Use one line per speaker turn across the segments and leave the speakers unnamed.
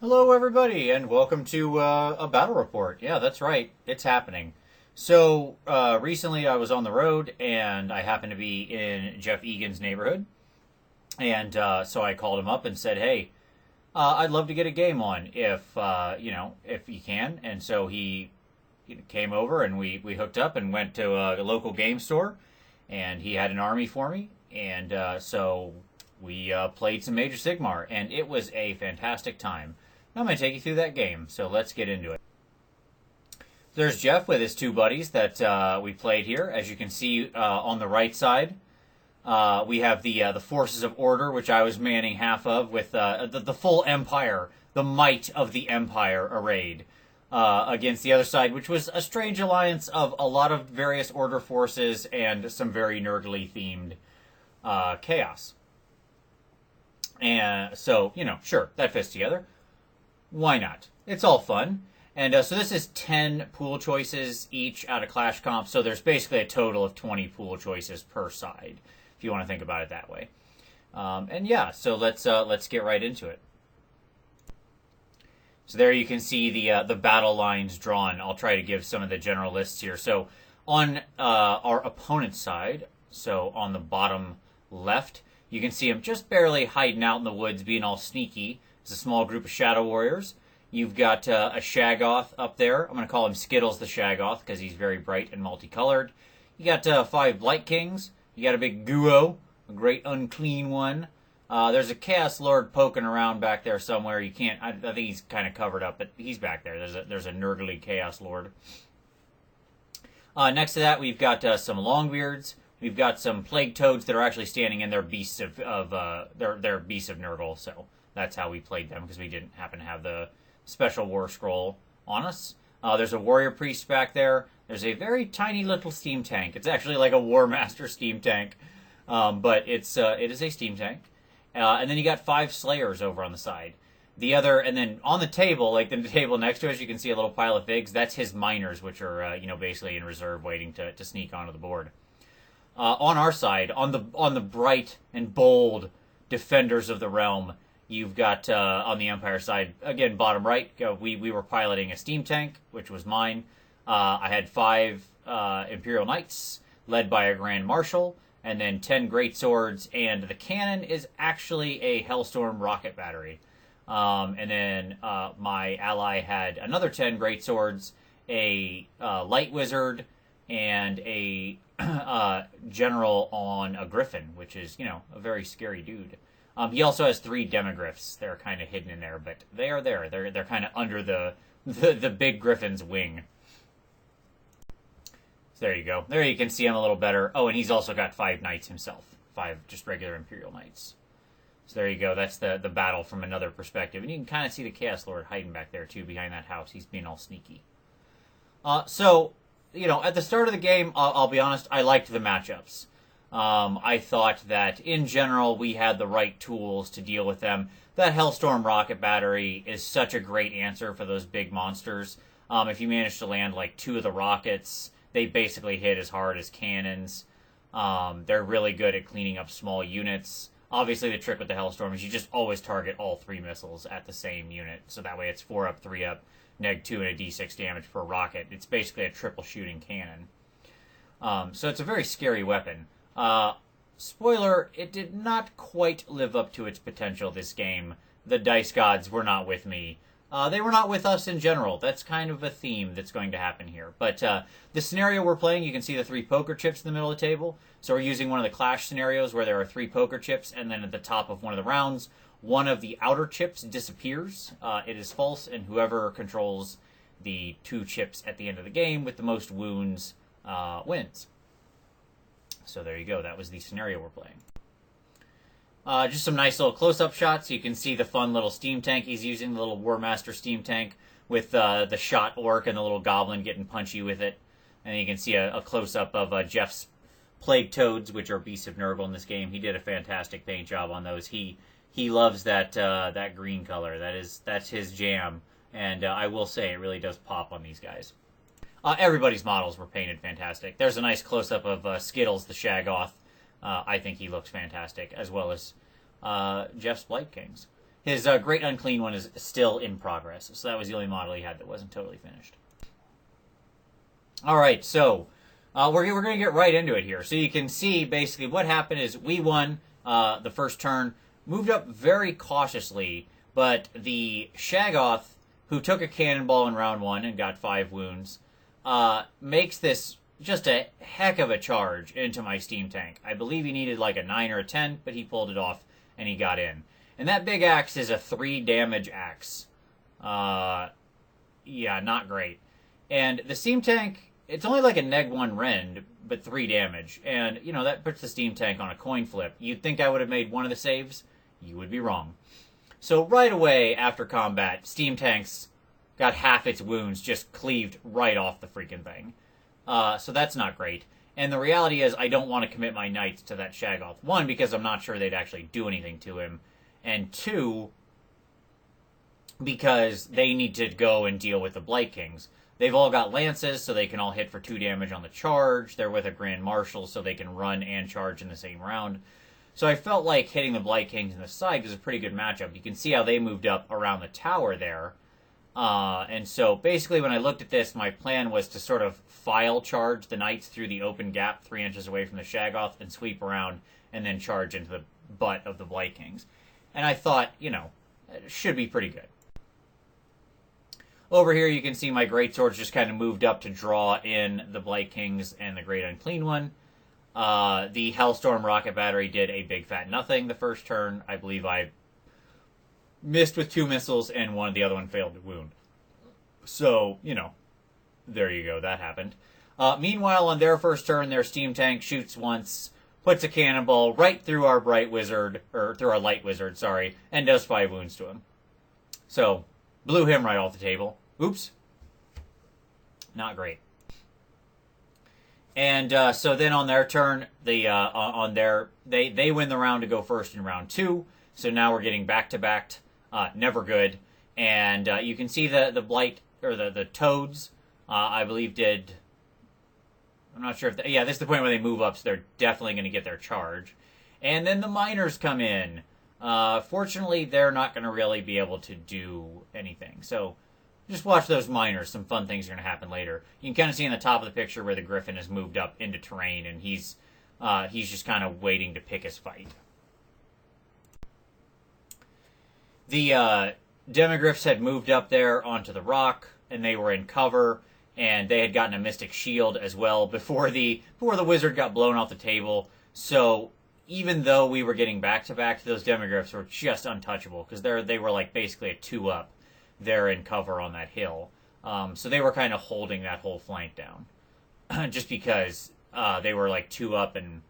Hello, everybody, and welcome to a battle report. Yeah, that's right. It's happening. So, recently I was on the road, and I happened to be in Jeff Egan's neighborhood. And so I called him up and said, hey, I'd love to get a game on if you can. And so he came over, and we hooked up and went to a local game store. And he had an army for me. And so we played some Major Sigmar, and it was a fantastic time. I'm going to take you through that game, so let's get into it. There's Jeff with his two buddies that we played here. As you can see on the right side, we have the forces of order, which I was manning half of, with the full Empire, the might of the Empire arrayed against the other side, which was a strange alliance of a lot of various order forces and some very nerdly themed chaos. And so, sure, that fits together. Why not? It's all fun. And so this is 10 pool choices each out of Clash Comp, so there's basically a total of 20 pool choices per side, if you want to think about it that way. And yeah, so let's get right into it. So there you can see the battle lines drawn. I'll try to give some of the general lists here. So on our opponent's side, so on the bottom left, you can see him just barely hiding out in the woods, being all sneaky. It's a small group of Shadow Warriors. You've got a Shaggoth up there. I'm going to call him Skittles the Shaggoth because he's very bright and multicolored. You got 5 Blight Kings. You got a big Guo, a great unclean one. There's a Chaos Lord poking around back there somewhere. You can't. I think he's kind of covered up, but he's back there. There's a Nurgle Chaos Lord. Next to that, we've got some Longbeards. We've got some Plague Toads that are actually standing in their beasts of their beasts of Nurgle. So that's how we played them, because we didn't happen to have the special war scroll on us. There's a warrior priest back there. There's a very tiny little steam tank. It's actually like a War Master steam tank, but it is a steam tank. And then you got 5 slayers over on the side. And then on the table, like the table next to us, you can see a little pile of figs. That's his miners, which are basically in reserve, waiting to sneak onto the board. On our side, on the bright and bold defenders of the realm, you've got on the Empire side, again, bottom right, we were piloting a steam tank, which was mine. I had 5 Imperial Knights, led by a Grand Marshal, and then 10 Great Swords, and the cannon is actually a Hellstorm rocket battery. And then my ally had another 10 Great Swords, a Light Wizard, and a General on a Griffin, which is, a very scary dude. He also has 3 Demogryphs. They're kind of hidden in there, but they are there. They're kind of under the big Griffin's wing. So there you go. There you can see him a little better. Oh, and he's also got 5 Knights himself. 5 just regular Imperial Knights. So there you go. That's the battle from another perspective. And you can kind of see the Chaos Lord hiding back there, too, behind that house. He's being all sneaky. So, at the start of the game, I'll be honest, I liked the matchups. I thought that, in general, we had the right tools to deal with them. That Hellstorm rocket battery is such a great answer for those big monsters. If you manage to land, 2 of the rockets, they basically hit as hard as cannons. They're really good at cleaning up small units. Obviously, the trick with the Hellstorm is you just always target all 3 missiles at the same unit. So that way it's 4 up, 3 up, -2, and a d6 damage per rocket. It's basically a triple shooting cannon. So it's a very scary weapon. Spoiler, it did not quite live up to its potential this game. The dice gods were not with me. They were not with us in general. That's kind of a theme that's going to happen here. But the scenario we're playing, you can see the 3 poker chips in the middle of the table. So we're using one of the Clash scenarios where there are 3 poker chips, and then at the top of one of the rounds, one of the outer chips disappears. It is false, and whoever controls the 2 chips at the end of the game with the most wounds wins. So there you go. That was the scenario we're playing. Just some nice little close-up shots. You can see the fun little steam tank he's using, the little War Master steam tank with the shot orc and the little goblin getting punchy with it. And you can see a close-up of Jeff's Plague Toads, which are beasts of Nurgle in this game. He did a fantastic paint job on those. He loves that green color. That's his jam. And I will say, it really does pop on these guys. Everybody's models were painted fantastic. There's a nice close-up of Skittles the Shaggoth. I think he looks fantastic, as well as Jeff's Blight Kings. His Great Unclean One is still in progress. So that was the only model he had that wasn't totally finished. All right, so we're going to get right into it here. So you can see basically what happened is we won the first turn, moved up very cautiously, but the Shaggoth, who took a cannonball in round 1 and got 5 wounds, makes this just a heck of a charge into my steam tank. I believe he needed like a 9 or a 10, but he pulled it off and he got in. And that big axe is a 3 damage axe. Yeah, not great. And the steam tank, it's only like a neg 1 rend, but 3 damage. And, you know, that puts the steam tank on a coin flip. You'd think I would have made one of the saves. You would be wrong. So right away after combat, steam tanks got half its wounds just cleaved right off the freaking thing. So that's not great. And the reality is I don't want to commit my knights to that Shaggoth. 1, because I'm not sure they'd actually do anything to him. And 2, because they need to go and deal with the Blight Kings. They've all got lances, so they can all hit for 2 damage on the charge. They're with a Grand Marshal, so they can run and charge in the same round. So I felt like hitting the Blight Kings in the side was a pretty good matchup. You can see how they moved up around the tower there. And so basically when I looked at this, my plan was to sort of file charge the knights through the open gap 3 inches away from the Shaggoth and sweep around and then charge into the butt of the Blight Kings. And I thought, you know, it should be pretty good. Over here, you can see my greatswords just kind of moved up to draw in the Blight Kings and the Great Unclean One. The Hellstorm Rocket Battery did a big fat nothing the first turn. I believe I missed with 2 missiles and the other one failed to wound. So, you know, there you go. That happened. Meanwhile, on their first turn, their steam tank shoots once, puts a cannonball right through our Bright Wizard, or through our Light Wizard, sorry, and does 5 wounds to him. So, blew him right off the table. Oops. Not great. And so then on their turn, they win the round to go first in round 2. So now we're getting back-to-back. Never good. And you can see the Blight, or the Toads, I believe did... I'm not sure if... yeah, this is the point where they move up, so they're definitely going to get their charge. And then the Miners come in. Fortunately, they're not going to really be able to do anything. So just watch those Miners. Some fun things are going to happen later. You can kind of see in the top of the picture where the Griffin has moved up into terrain, and he's just kind of waiting to pick his fight. The Demigryphs had moved up there onto the rock, and they were in cover, and they had gotten a Mystic Shield as well before the Wizard got blown off the table. So even though we were getting back-to-back, those Demigryphs were just untouchable, because they were like basically a 2-up there in cover on that hill. So they were kind of holding that whole flank down. Just because they were like 2-up, and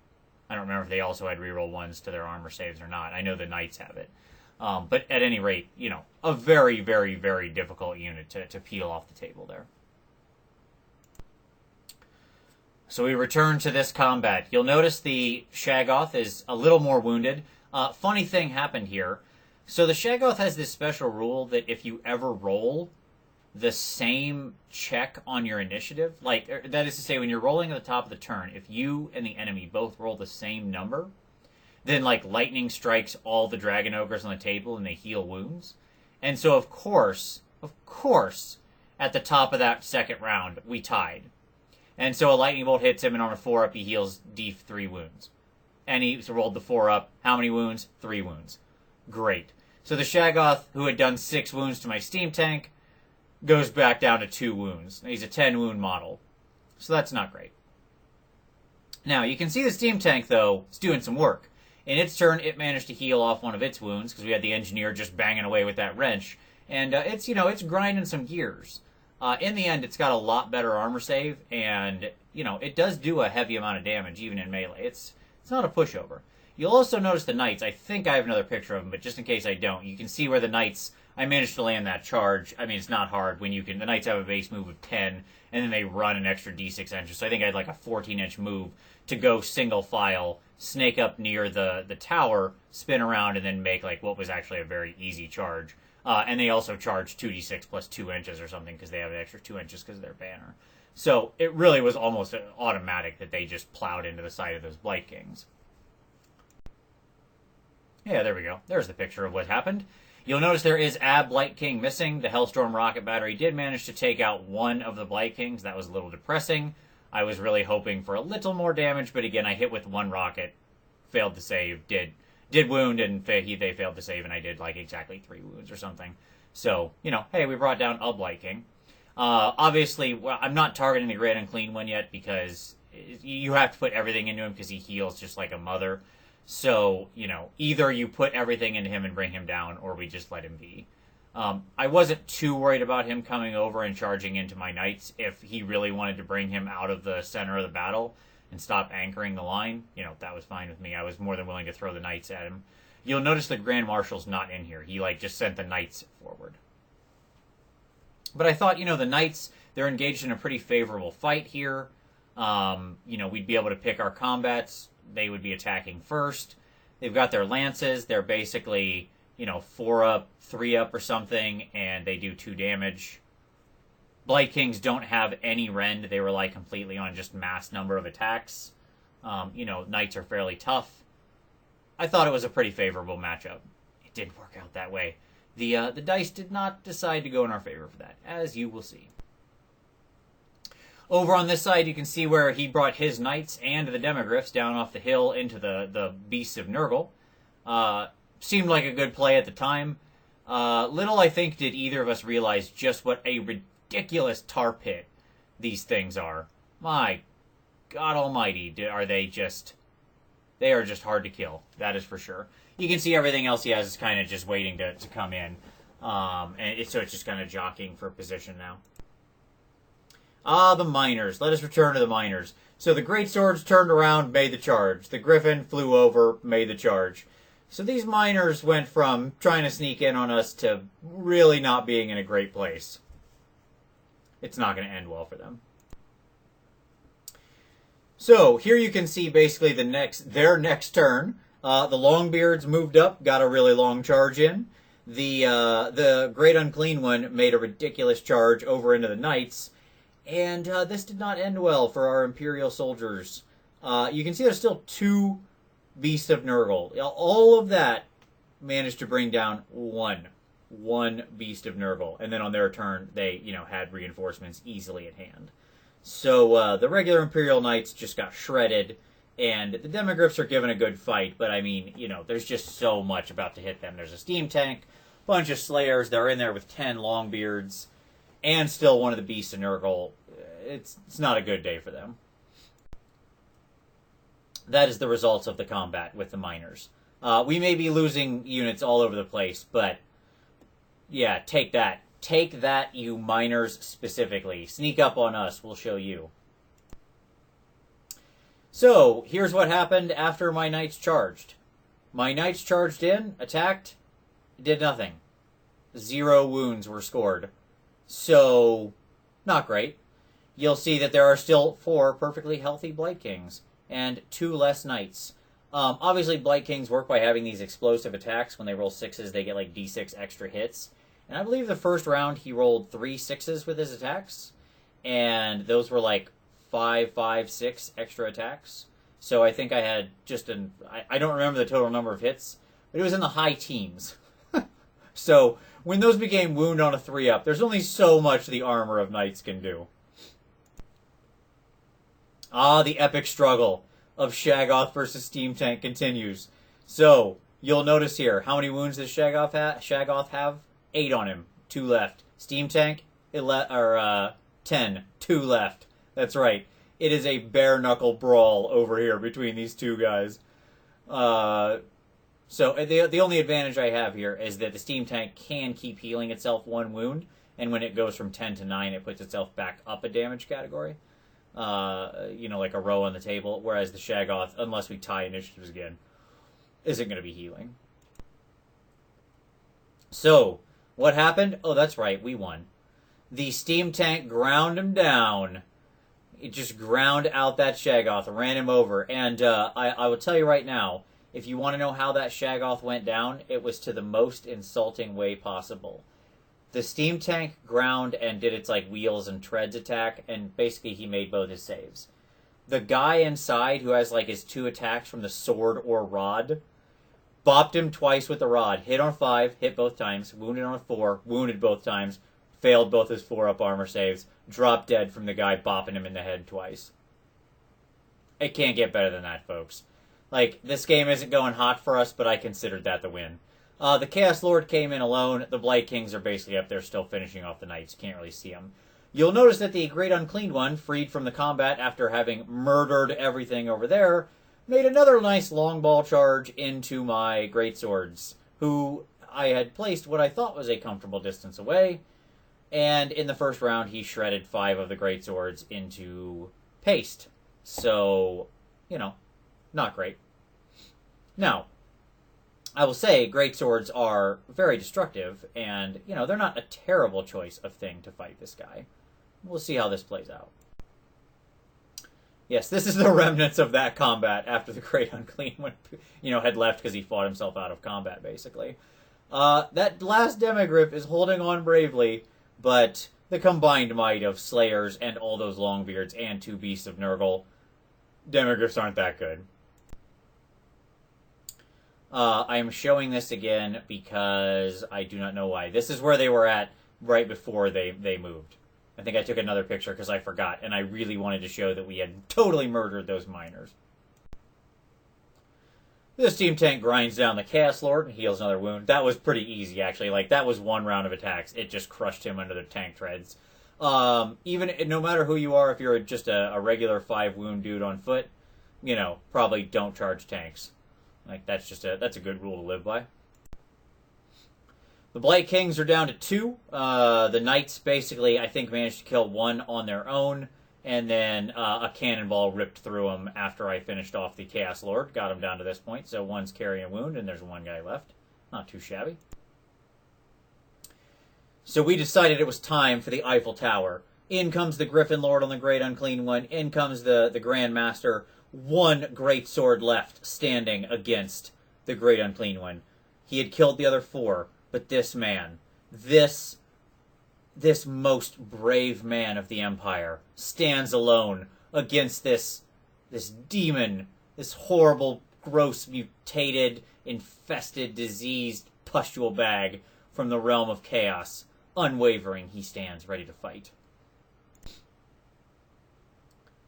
I don't remember if they also had reroll 1s to their armor saves or not. I know the Knights have it. But at any rate, you know, a very, very, very difficult unit to peel off the table there. So we return to this combat. You'll notice the Shaggoth is a little more wounded. Funny thing happened here. So the Shaggoth has this special rule that if you ever roll the same check on your initiative, like, that is to say, when you're rolling at the top of the turn, if you and the enemy both roll the same number, then, like, lightning strikes all the Dragon Ogres on the table and they heal wounds. And so, of course, at the top of that second round, we tied. And so a lightning bolt hits him, and on a 4-up, he heals Deef 3 wounds. And he rolled the 4-up. How many wounds? 3 wounds. Great. So the Shaggoth, who had done 6 wounds to my steam tank, goes back down to 2 wounds. He's a 10-wound model. So that's not great. Now, you can see the steam tank, though, is doing some work. In its turn, it managed to heal off one of its wounds, because we had the engineer just banging away with that wrench. And it's grinding some gears. In the end, it's got a lot better armor save, and, it does do a heavy amount of damage, even in melee. It's not a pushover. You'll also notice the Knights. I think I have another picture of them, but just in case I don't, you can see where the Knights, I managed to land that charge. I mean, it's not hard when the Knights have a base move of 10, and then they run an extra d6 inches. So I think I had like a 14-inch move to go single file, snake up near the tower, spin around, and then make like what was actually a very easy charge. And they also charge 2d6 plus 2 inches or something because they have an extra 2 inches because of their banner. So it really was almost automatic that they just plowed into the side of those Blight Kings. Yeah, there we go. There's the picture of what happened. You'll notice there is a Blight King missing. The Hellstorm rocket battery did manage to take out one of the Blight Kings. That was a little depressing. I was really hoping for a little more damage, but again, I hit with one rocket, failed to save, did wound, and they failed to save, and I did like exactly 3 wounds or something. So, hey, we brought down a Blight King. Obviously, I'm not targeting the Great Unclean one yet because you have to put everything into him because he heals just like a mother. So, either you put everything into him and bring him down, or we just let him be. I wasn't too worried about him coming over and charging into my knights if he really wanted to bring him out of the center of the battle and stop anchoring the line. That was fine with me. I was more than willing to throw the knights at him. You'll notice the Grand Marshal's not in here. He, just sent the knights forward. But I thought, the knights, they're engaged in a pretty favorable fight here. We'd be able to pick our combats. They would be attacking first. They've got their lances. They're basically, 4 up, 3 up or something, and they do 2 damage. Blight Kings don't have any rend. They rely completely on just mass number of attacks. Knights are fairly tough. I thought it was a pretty favorable matchup. It didn't work out that way. The dice did not decide to go in our favor for that, as you will see. Over on this side, you can see where he brought his knights and the demogryphs down off the hill into the beasts of Nurgle. Seemed like a good play at the time. Little, I think, did either of us realize just what a ridiculous tar pit these things are. My God almighty, are they just... They are just hard to kill, that is for sure. You can see everything else he has is kind of just waiting to come in. So it's just kind of jockeying for position now. The miners. Let us return to the miners. So the great swords turned around, made the charge. The griffin flew over, made the charge. So these miners went from trying to sneak in on us to really not being in a great place. It's not going to end well for them. So here you can see basically their next turn. The Longbeards moved up, got a really long charge in. The Great Unclean one made a ridiculous charge over into the Knights. And this did not end well for our Imperial soldiers. You can see there's still 2 Beasts of Nurgle. All of that managed to bring down one Beast of Nurgle. And then on their turn, they had reinforcements easily at hand. So the regular Imperial Knights just got shredded. And the Demogryphs are given a good fight. But I mean, there's just so much about to hit them. There's a steam tank, bunch of Slayers. They're in there with 10 Longbeards. And still one of the Beasts of Nurgle. It's not a good day for them. That is the results of the combat with the miners. We may be losing units all over the place, but yeah, take that. Take that, you miners specifically. Sneak up on us, we'll show you. So, here's what happened after my knights charged. My knights charged in, attacked, did nothing. 0 wounds were scored. So, not great. You'll see that there are still 4 perfectly healthy Blight Kings and 2 less knights. Obviously, Blight Kings work by having these explosive attacks. When they roll 6s, they get like d6 extra hits. And I believe the first round he rolled 3 6s with his attacks. And those were like 5, 5, 6 extra attacks. So I think I had just I don't remember the total number of hits, but it was in the high teens. So when those became wound on a 3-up, there's only so much the armor of knights can do. The epic struggle of Shaggoth versus Steam Tank continues. So, you'll notice here, how many wounds does Shaggoth have? 8 on him, 2 left. Steam Tank, 10, 2 left. That's right. It is a bare-knuckle brawl over here between these 2 guys. So, the only advantage I have here is that the Steam Tank can keep healing itself 1 wound, and when it goes from 10 to 9, it puts itself back up a damage category. Like a row on the table, whereas the Shaggoth, unless we tie initiatives again, isn't going to be healing. So, what happened? Oh, that's right, we won. The Steam Tank ground him down. It just ground out that Shaggoth, ran him over, and I will tell you right now, if you want to know how that Shaggoth went down, it was to the most insulting way possible. The Steam Tank ground and did its wheels and treads attack, and basically he made both his saves. The guy inside who has his 2 attacks from the sword or rod, bopped him twice with the rod. Hit on 5, hit both times. Wounded on a 4, wounded both times. Failed both his 4-up armor saves. Dropped dead from the guy bopping him in the head twice. It can't get better than that, folks. Like, this game isn't going hot for us, but I considered that the win. The Chaos Lord came in alone. The Blight Kings are basically up there still finishing off the Knights. Can't really see them. You'll notice that the Great Unclean One, freed from the combat after having murdered everything over there, made another nice long ball charge into my Greatswords, who I had placed what I thought was a comfortable distance away. And in the first round, he shredded 5 of the Greatswords into paste. So, not great. Now, I will say Greatswords are very destructive, and, they're not a terrible choice of thing to fight this guy. We'll see how this plays out. Yes, this is the remnants of that combat after the Great Unclean One, had left because he fought himself out of combat, basically. That last Demigryph is holding on bravely, but the combined might of Slayers and all those Longbeards and 2 Beasts of Nurgle, Demigryphs aren't that good. I am showing this again because I do not know why. This is where they were at right before they moved. I think I took another picture because I forgot, and I really wanted to show that we had totally murdered those miners. This Steam Tank grinds down the Chaos Lord and heals another wound. That was pretty easy, actually. Like, that was 1 round of attacks. It just crushed him under the tank treads. Even, no matter who you are, if you're just a regular 5-wound dude on foot, probably don't charge tanks. Like, that's a good rule to live by. The Blight Kings are down to 2. The Knights basically, I think, managed to kill 1 on their own, and then a cannonball ripped through them after I finished off the Chaos Lord. Got him down to this point, so 1's carrying a wound, and there's 1 guy left. Not too shabby. So we decided it was time for the Eiffel Tower. In comes the Griffin Lord on the Great Unclean One. In comes the Grand Master. 1 great sword left standing against the Great Unclean One. He had killed the other 4. But this man, this most brave man of the Empire, stands alone against this demon, this horrible, gross, mutated, infested, diseased pustule bag from the realm of chaos. Unwavering, he stands ready to fight.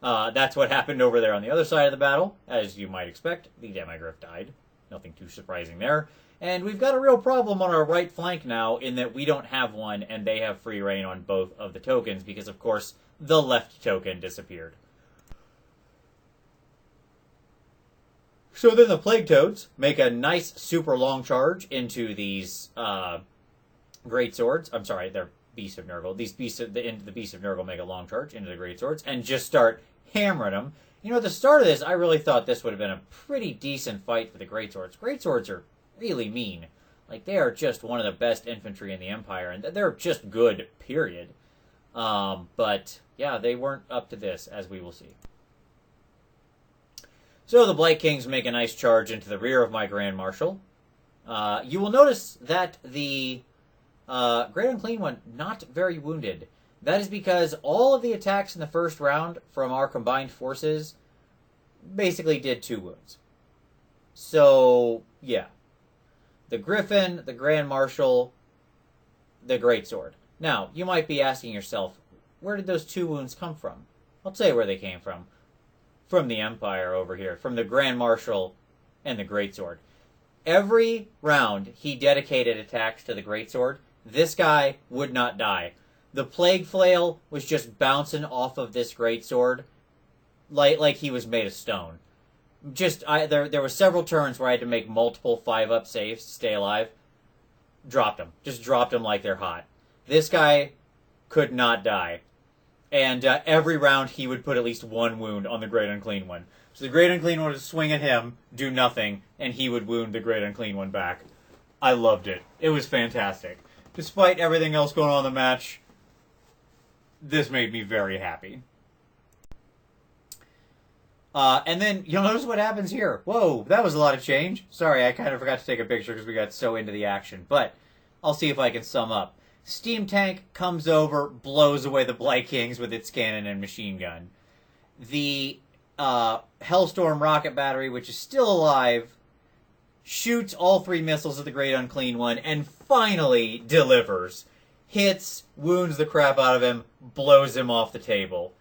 That's what happened over there on the other side of the battle. As you might expect, the Demigryph died. Nothing too surprising there. And we've got a real problem on our right flank now in that we don't have one and they have free reign on both of the tokens because, of course, the left token disappeared. So then the Plague Toads make a nice super long charge into these Great Swords. I'm sorry, they're Beasts of Nurgle. The Beasts of Nurgle make a long charge into the Great Swords and just start hammering them. At the start of this, I really thought this would have been a pretty decent fight for the Great Swords. Great Swords are really mean. Like, they are just one of the best infantry in the Empire, and they're just good, period. But, yeah, they weren't up to this, as we will see. So the Blight Kings make a nice charge into the rear of my Grand Marshal. You will notice that the Great Unclean One, not very wounded. That is because all of the attacks in the first round from our combined forces basically did 2 wounds. So, yeah. The Griffin, the Grand Marshal, the Greatsword. Now, you might be asking yourself, where did those 2 wounds come from? I'll tell you where they came from. From the Empire over here. From the Grand Marshal and the Greatsword. Every round he dedicated attacks to the Greatsword, this guy would not die. The Plague Flail was just bouncing off of this Greatsword like he was made of stone. There were several turns where I had to make multiple 5-up saves to stay alive. Dropped them. Just dropped them like they're hot. This guy could not die. And every round he would put at least 1 wound on the Great Unclean One. So the Great Unclean One would swing at him, do nothing, and he would wound the Great Unclean One back. I loved it. It was fantastic. Despite everything else going on in the match, this made me very happy. And then you'll notice what happens here. Whoa, that was a lot of change. Sorry, I kind of forgot to take a picture because we got so into the action. But I'll see if I can sum up. Steam Tank comes over, blows away the Blight Kings with its cannon and machine gun. The Hellstorm rocket battery, which is still alive, shoots all 3 missiles at the Great Unclean One, and finally delivers. Hits, wounds the crap out of him, blows him off the table.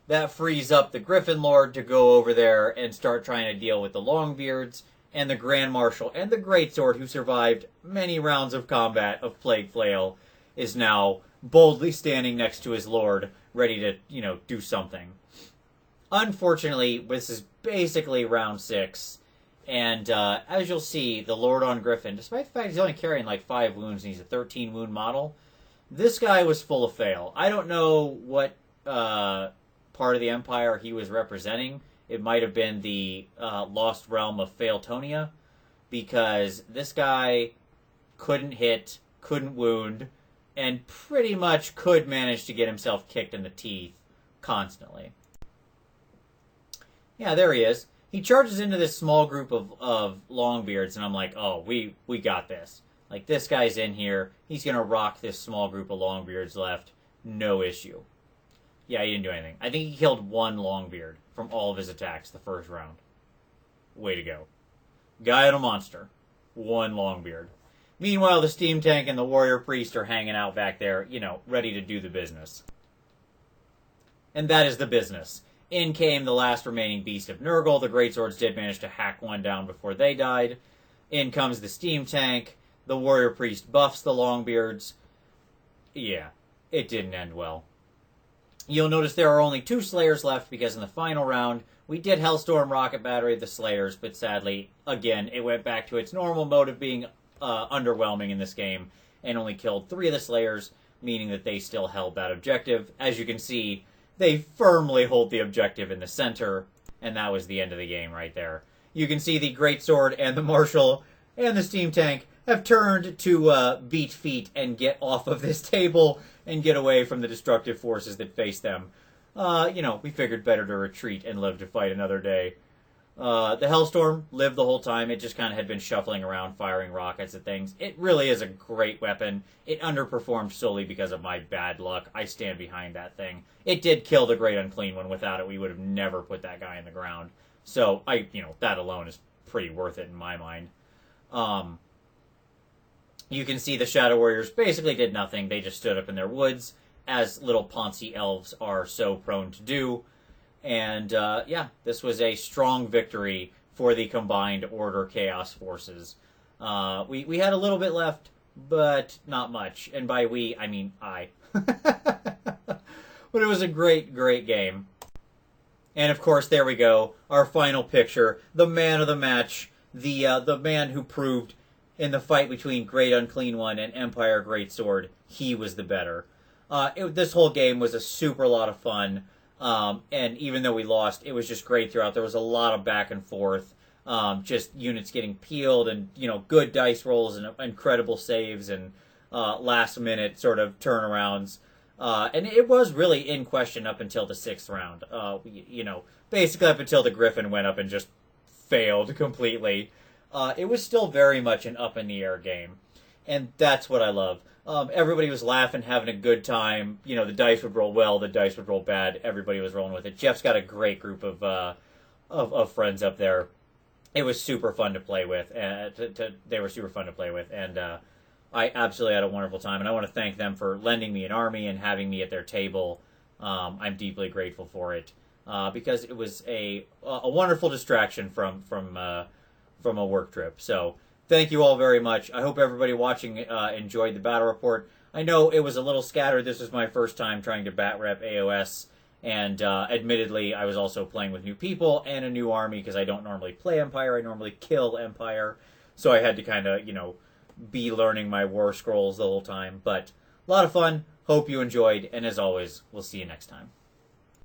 That frees up the Griffin Lord to go over there and start trying to deal with the Longbeards and the Grand Marshal, and the Greatsword, who survived many rounds of combat of Plague Flail, is now boldly standing next to his lord, ready to, do something. Unfortunately, this is basically round 6, and as you'll see, the Lord on Griffin, despite the fact he's only carrying like 5 wounds and he's a 13 wound model, this guy was full of fail. I don't know what part of the Empire he was representing. It might have been the lost realm of Failtonia, because this guy couldn't hit, couldn't wound, and pretty much could manage to get himself kicked in the teeth constantly. Yeah, there he is. He charges into this small group of Longbeards, and I'm like, oh, we got this. Like, this guy's in here. He's going to rock this small group of Longbeards left. No issue. Yeah, he didn't do anything. I think he killed 1 Longbeard from all of his attacks the first round. Way to go. Guy and a monster. 1 Longbeard. Meanwhile, the Steam Tank and the Warrior Priest are hanging out back there, ready to do the business. And that is the business. In came the last remaining beast of Nurgle. The Greatswords did manage to hack 1 down before they died. In comes the Steam Tank. The Warrior Priest buffs the Longbeards. Yeah, it didn't end well. You'll notice there are only 2 Slayers left, because in the final round, we did Hellstorm Rocket Battery the Slayers, but sadly, again, it went back to its normal mode of being underwhelming in this game, and only killed 3 of the Slayers, meaning that they still held that objective. As you can see, they firmly hold the objective in the center, and that was the end of the game right there. You can see the Greatsword and the Marshal and the Steam Tank have turned to beat feet and get off of this table and get away from the destructive forces that face them. We figured better to retreat and live to fight another day. The Hellstorm lived the whole time. It just kind of had been shuffling around, firing rockets at things. It really is a great weapon. It underperformed solely because of my bad luck. I stand behind that thing. It did kill the Great Unclean One. Without it, we would have never put that guy in the ground. So, that alone is pretty worth it in my mind. You can see the Shadow Warriors basically did nothing. They just stood up in their woods, as little Ponzi elves are so prone to do. And, this was a strong victory for the combined Order Chaos forces. We had a little bit left, but not much. And by we, I mean I. But it was a great, great game. And, of course, there we go. Our final picture. The man of the match. The man who proved in the fight between Great Unclean One and Empire Greatsword, he was the better. This whole game was a super lot of fun. And even though we lost, it was just great throughout. There was a lot of back and forth, just units getting peeled and, good dice rolls and incredible saves and last minute sort of turnarounds. And it was really in question up until the 6th round. Basically up until the Griffin went up and just failed completely. It was still very much an up-in-the-air game. And that's what I love. Everybody was laughing, having a good time. The dice would roll well, the dice would roll bad. Everybody was rolling with it. Jeff's got a great group of friends up there. It was super fun to play with. They were super fun to play with, and I absolutely had a wonderful time. And I want to thank them for lending me an army and having me at their table. I'm deeply grateful for it because it was a wonderful distraction from a work trip. So. Thank you all very much. I hope everybody watching enjoyed the battle report. I know it was a little scattered. This was my first time trying to bat rep AoS, and admittedly, I was also playing with new people and a new army because I don't normally play Empire. I normally kill Empire, so I had to kind of, be learning my war scrolls the whole time. But a lot of fun. Hope you enjoyed, and as always, we'll see you next time.